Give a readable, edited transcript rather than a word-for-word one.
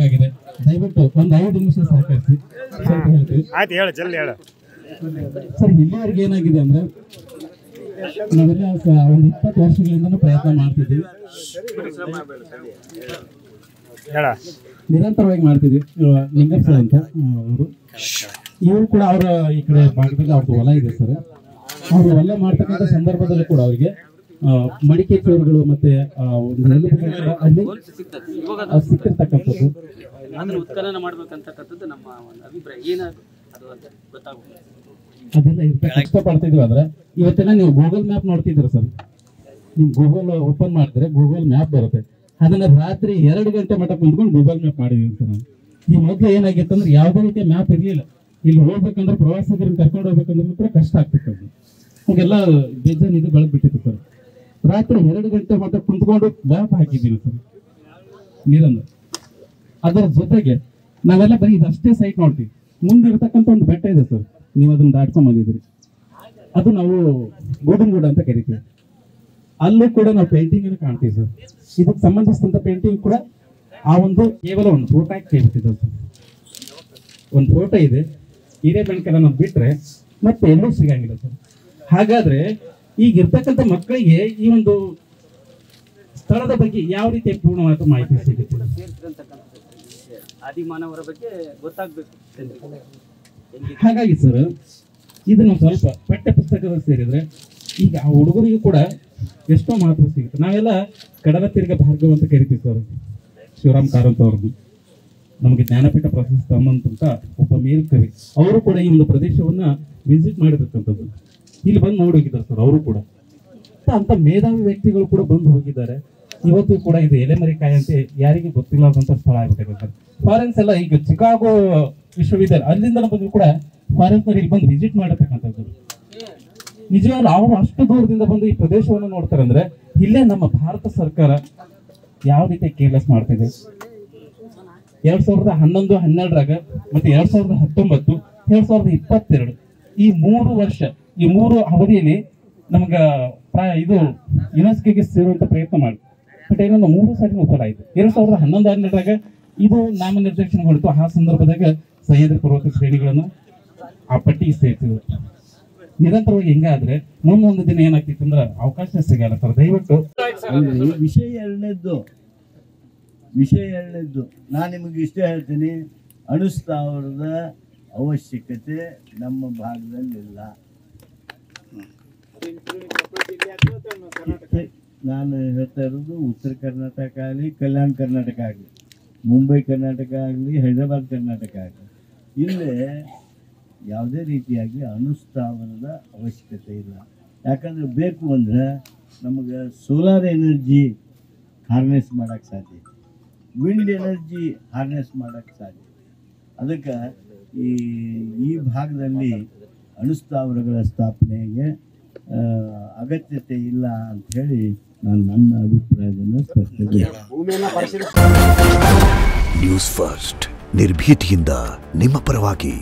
ಆಗಿದೆ. ದಯವಿಟ್ಟು ಒಂದು 5 ನಿಮಿಷ ಸಹಕರಿಸಿ ಸ್ವಲ್ಪ ಹೇಳ್ತೀವಿ. ಆಯ್ತು, ಹೇಳು ಜಲ್ದಿ ಹೇಳು ಸರ್. ಇಲ್ಲಿವರೆಗೆ ಏನಾಗಿದೆ ಅಂದ್ರೆ ನಾವೆಲ್ಲ ಒಂದು 20 ವರ್ಷಗಳಿಂದ ಪ್ರಯತ್ನ ಮಾಡ್ತಿದ್ದೀವಿ, ನಿರಂತರವಾಗಿ ಮಾಡ್ತಿದ್ವಿ. ಲಿಂಗಪ್ಪ ಸರ್ ಅಂತ ಅವರು, ಇವರು ಕೂಡ ಅವರ ಈ ಕಡೆ ಭಾಗದಲ್ಲಿ ಅವ್ರದ್ದು ಹೊಲ ಇದೆ ಸರ್. ಅವರು ಹೊಲ ಮಾಡ್ತಕ್ಕಂಥ ಸಂದರ್ಭದಲ್ಲಿ ಕೂಡ ಅವರಿಗೆ ಮಡಿಕೆ ಚೂರುಗಳು ಮತ್ತೆ ಅಲ್ಲಿ ಸಿಕ್ಕಿರ್ತಕ್ಕಂಥದ್ದು ಉತ್ಖನನ ಮಾಡ್ಬೇಕಂತಕ್ಕಂಥದ್ದು ನಮ್ಮ ಒಂದು ಅಭಿಪ್ರಾಯ. ಏನಾದ್ರು ಅದು ಅಂತ ಗೊತ್ತಾಗುತ್ತೆ, ಅದೆಲ್ಲ ಇಷ್ಟಪಡ್ತಿದ್ವಿ. ಆದ್ರೆ ಇವತ್ತೆಲ್ಲ ನೀವು ಗೂಗಲ್ ಮ್ಯಾಪ್ ನೋಡ್ತಿದ್ದೀರ ಸರ್. ನೀವು ಗೂಗಲ್ ಓಪನ್ ಮಾಡಿದ್ರೆ ಗೂಗಲ್ ಮ್ಯಾಪ್ ಬರುತ್ತೆ. ಅದನ್ನ ರಾತ್ರಿ 2 ಗಂಟೆ ಮಟ್ಟ ಕುಂತ್ಕೊಂಡು ಗೂಗಲ್ ಮ್ಯಾಪ್ ಮಾಡಿದೀವಿ ಸರ್ ನಾವು. ಈ ಮೊದಲು ಏನಾಗಿತ್ತು ಅಂದ್ರೆ ಯಾವುದೇ ರೀತಿಯ ಮ್ಯಾಪ್ ಇರಲಿಲ್ಲ. ಇಲ್ಲಿ ಹೋಗ್ಬೇಕಂದ್ರೆ ಪ್ರವಾಸಿಗರನ್ನ ಕರ್ಕೊಂಡು ಹೋಗ್ಬೇಕಂದ್ರೆ ಕೂಡ ಕಷ್ಟ ಆಗ್ತಿತ್ತು. ನಮಗೆಲ್ಲ ಬೇಜಾನ್ ಇದು ಬೆಳೆದ್ಬಿಟ್ಟಿತ್ತು ಸರ್. ರಾತ್ರಿ 2 ಗಂಟೆ ಮಟ್ಟ ಕುಂತ್ಕೊಂಡು ಮ್ಯಾಪ್ ಹಾಕಿದ್ದೀವಿ ಸರ್ ನೀರನ್ನು. ಅದರ ಜೊತೆಗೆ ನಾವೆಲ್ಲ ಬರೀ ಇದಷ್ಟೇ ಸೈಟ್ ನೋಡ್ತೀವಿ. ಮುಂದಿರ್ತಕ್ಕಂಥ ಒಂದು ಬೆಟ್ಟ ಇದೆ ಸರ್, ನೀವು ಅದನ್ನ ದಾಟ್ಕೊಂಡ್ ಬಂದಿದ್ರಿ. ಅದು ನಾವು ಗೋಡನ್ಗೂಡ ಅಂತ ಕರಿತೀವಿ. ಅಲ್ಲೂ ಕೂಡ ನಾವು ಪೇಂಟಿಂಗ್ ಅನ್ನು ಕಾಣ್ತೀವಿ ಸರ್. ಇದಕ್ಕೆ ಸಂಬಂಧಿಸಿದಂತ ಪೇಂಟಿಂಗ್ ಕೂಡ ಆ ಒಂದು ಕೇವಲ ಒಂದು ಫೋಟೋ ಹಾಕಿ ಕೇಳ್ತಿದ್ದೆ ಸರ್. ಒಂದು ಫೋಟೋ ಇದೆ, ಹಿರೇಬೆಣಕಲ್ಲ ನಾವು ಬಿಟ್ರೆ ಮತ್ತೆ ಎಲ್ಲೂ ಸಿಗಂಗಿಲ್ಲ ಸರ್. ಹಾಗಾದ್ರೆ ಈಗ ಇರ್ತಕ್ಕಂಥ ಮಕ್ಕಳಿಗೆ ಈ ಒಂದು ಸ್ಥಳದ ಬಗ್ಗೆ ಯಾವ ರೀತಿಯ ಪೂರ್ಣವಾದ ಮಾಹಿತಿ ಸಿಗುತ್ತೆ? ಆದಿಮಾನವರ ಬಗ್ಗೆ ಗೊತ್ತಾಗ್ಬೇಕು. ಹಾಗಾಗಿ ಸರ್ ಇದನ್ನು ಸ್ವಲ್ಪ ಪಠ್ಯ ಪುಸ್ತಕದಲ್ಲಿ ಸೇರಿದ್ರೆ ಈಗ ಆ ಹುಡುಗರಿಗೂ ಕೂಡ ಎಷ್ಟೋ ಮಹತ್ವ ಸಿಗುತ್ತೆ. ನಾವೆಲ್ಲ ಕಡಲ ತಿರ್ಗ ಭಾರ್ಗವ ಅಂತ ಕರಿತೀವಿ ಸರ್. ಶಿವರಾಮ್ ಕಾರಂತ್ ಅವ್ರದ್ದು ನಮಗೆ ಜ್ಞಾನಪೀಠ ಪ್ರಶಸ್ತಿ ತಮ್ಮಂತ ಒಬ್ಬ ಮೇಲ್ಕವಿ. ಅವರು ಕೂಡ ಈ ಒಂದು ಪ್ರದೇಶವನ್ನ ವಿಸಿಟ್ ಮಾಡಿರ್ತಕ್ಕಂಥದ್ದು, ಇಲ್ಲಿ ಬಂದು ನೋಡಿ ಹೋಗಿದ್ದಾರೆ ಸರ್. ಅವರು ಕೂಡ ಅಂತ ಮೇಧಾವಿ ವ್ಯಕ್ತಿಗಳು ಕೂಡ ಬಂದು ಹೋಗಿದ್ದಾರೆ. ಇವತ್ತು ಕೂಡ ಇದು ಎಲೆಮರಿಕಾಯಿ ಅಂತ ಯಾರಿಗೆ ಗೊತ್ತಿಲ್ಲದಂತ ಸ್ಥಳ ಆಗ್ಬಿಟ್ಟಿದೆ ಸರ್. ಫಾರೆನ್ಸ್ ಎಲ್ಲ ಈಗ ಚಿಕಾಗೋ ವಿಶ್ವವಿದ್ಯಾಲಯ ಅಲ್ಲಿಂದ ಬಂದು ಕೂಡ ಫಾರೆನ್ಸ್ ಇಲ್ಲಿ ಬಂದು ವಿಸಿಟ್ ಮಾಡತಕ್ಕಂಥದ್ದು. ನಿಜವಾಗ್ಲೂ ಅವರು ಅಷ್ಟು ದೂರದಿಂದ ಬಂದು ಈ ಪ್ರದೇಶವನ್ನು ನೋಡ್ತಾರೆ ಅಂದ್ರೆ ಇಲ್ಲೇ ನಮ್ಮ ಭಾರತ ಸರ್ಕಾರ ಯಾವ ರೀತಿ ಕೇರ್ಲೆಸ್ ಮಾಡ್ತಿದೆ. 2011, 12 ಮತ್ತೆ 2019, 2022 ಈ 3 ವರ್ಷ, ಈ 3 ಅವಧಿಯಲ್ಲಿ ನಮಗ ಇದು ಯುನೆಸ್ಕೋಗೆ ಸೇರುವಂತ ಪ್ರಯತ್ನ ಮಾಡಿ. ಬಟ್ ಏನೊಂದು 3 ಸಾರಿ ವಿಫಲ ಆಯಿತು. 2011, 12 ಇದು ನಾಮನಿರ್ದೇಶನಗೊಳಿತು. ಆ ಸಂದರ್ಭದಾಗ ಸಹ್ಯಾದ್ರಿ ಪರ್ವತ ಶ್ರೇಣಿಗಳನ್ನು ಆ ಪಟ್ಟಿಗೆ ಸೇರ್ತಿದ್ರು. ನಿರಂತರವಾಗಿ ಹೆಂಗಾದ್ರೆ ಮುಂದೊಂದು ದಿನ ಏನಾಗ್ತಿತ್ತು ಅಂದ್ರೆ ಅವಕಾಶ ಸಿಗಲ್ಲ ಸರ್. ದಯವಿಟ್ಟು ವಿಷಯ ಎರಡನೇದ್ದು ನಾನು ನಿಮಗೆ ಇಷ್ಟ ಹೇಳ್ತೀನಿ. ಅಣುಸ್ಥಾವರದ ಅವಶ್ಯಕತೆ ನಮ್ಮ ಭಾಗದಲ್ಲಿಲ್ಲ. ನಾನು ಹೇಳ್ತಾ ಇರೋದು ಉತ್ತರ ಕರ್ನಾಟಕ ಆಗಲಿ, ಕಲ್ಯಾಣ ಕರ್ನಾಟಕ ಆಗಲಿ, ಮುಂಬೈ ಕರ್ನಾಟಕ ಆಗಲಿ, ಹೈದರಾಬಾದ್ ಕರ್ನಾಟಕ ಆಗಲಿ, ಇಲ್ಲೇ ಯಾವುದೇ ರೀತಿಯಾಗಿ ಅಣುಸ್ಥಾವರದ ಅವಶ್ಯಕತೆ ಇಲ್ಲ. ಯಾಕಂದರೆ ಬೇಕು ಅಂದರೆ ನಮಗೆ ಸೋಲಾರ್ ಎನರ್ಜಿ ಹಾರ್ನೆಸ್ ಮಾಡೋಕ್ಕೆ ಸಾಧ್ಯ, ವಿಂಡ್ ಎನರ್ಜಿ ಹಾರ್ನೆಸ್ ಮಾಡೋಕ್ಕೆ ಸಾಧ್ಯ. ಅದಕ್ಕೆ ಈ ಭಾಗದಲ್ಲಿ ಅಣುಸ್ಥಾವರಗಳ ಸ್ಥಾಪನೆಗೆ ಅಗತ್ಯತೆ ಇಲ್ಲ ಅಂತ ಹೇಳಿ ನಾನು ನನ್ನ ಅಭಿಪ್ರಾಯವನ್ನು ಸ್ಪಷ್ಟಪಡಿಸಿದ್ದೇನೆ. ನ್ಯೂಸ್ ಫಸ್ಟ್ ನಿರ್ಭೀತಿಯಿಂದ ನಿಮ್ಮ ಪರವಾಗಿ.